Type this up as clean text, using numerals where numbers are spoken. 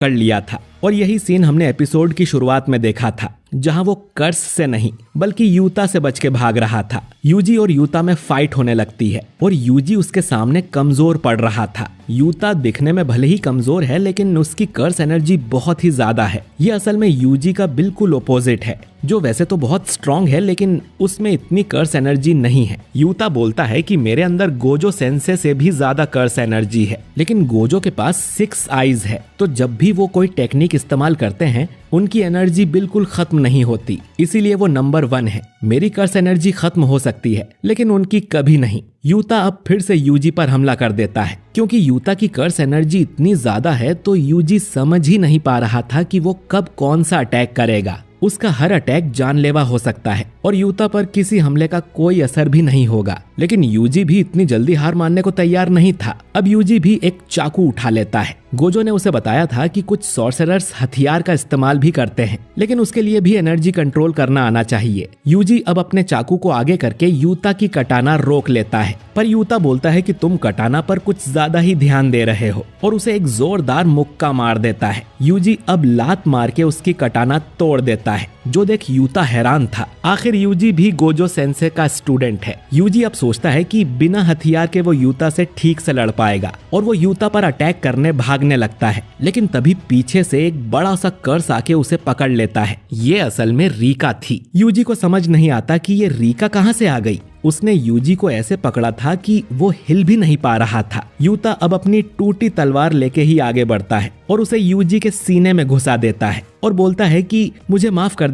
कर लिया था। और यही सीन हमने एपिसोड की शुरुआत में देखा था, जहां वो कर्स से नहीं बल्कि यूता से बच के भाग रहा था। यूजी और यूता में फाइट होने लगती है और यूजी उसके सामने कमजोर पड़ रहा था। यूता दिखने में भले ही कमजोर है, लेकिन उसकी कर्स एनर्जी बहुत ही ज्यादा है। ये असल में यूजी का बिल्कुल ओपोजिट है, जो वैसे तो बहुत स्ट्रांग है लेकिन उसमें इतनी कर्स एनर्जी नहीं है। यूता बोलता है कि मेरे अंदर गोजो सेंसे से भी ज्यादा कर्स एनर्जी है, लेकिन गोजो के पास 6 आईज है, तो जब भी वो कोई टेक्निक इस्तेमाल करते हैं उनकी एनर्जी बिल्कुल खत्म नहीं होती, इसीलिए वो नंबर 1 है। मेरी कर्स एनर्जी खत्म हो सकती है लेकिन उनकी कभी नहीं। यूता अब फिर से यूजी पर हमला कर देता है। क्योंकि यूता की कर्स एनर्जी इतनी ज्यादा है तो यूजी समझ ही नहीं पा रहा था कि वो कब कौन सा अटैक करेगा। उसका हर अटैक जानलेवा हो सकता है और यूता पर किसी हमले का कोई असर भी नहीं होगा। लेकिन यूजी भी इतनी जल्दी हार मानने को तैयार नहीं था। अब यूजी भी एक चाकू उठा लेता है। गोजो ने उसे बताया था कि कुछ सॉर्सरर्स हथियार का इस्तेमाल भी करते हैं, लेकिन उसके लिए भी एनर्जी कंट्रोल करना आना चाहिए। यूजी अब अपने चाकू को आगे करके यूता की कटाना रोक लेता है, पर यूता बोलता है कि तुम कटाना पर कुछ ज्यादा ही ध्यान दे रहे हो और उसे एक जोरदार मुक्का मार देता है। यूजी अब लात मार के उसकी कटाना तोड़ देता है, जो देख यूता हैरान था। आखिर यूजी भी गोजो सेंसे का स्टूडेंट है। यूजी अब सोचता है कि बिना हथियार के वो यूता से ठीक से लड़ पाएगा और वो यूता पर अटैक करने भागने लगता है, लेकिन तभी पीछे से एक बड़ा सा कर्स आके उसे पकड़ लेता है। ये असल में रीका थी। यूजी को समझ नहीं आता कि ये रीका कहाँ से आ गई। उसने यूजी को ऐसे पकड़ा था कि वो हिल भी नहीं पा रहा था। यूता अब अपनी टूटी तलवार लेके ही आगे बढ़ता है और उसे यूजी के सीने में घुसा देता है और बोलता है कि मुझे माफ कर दे।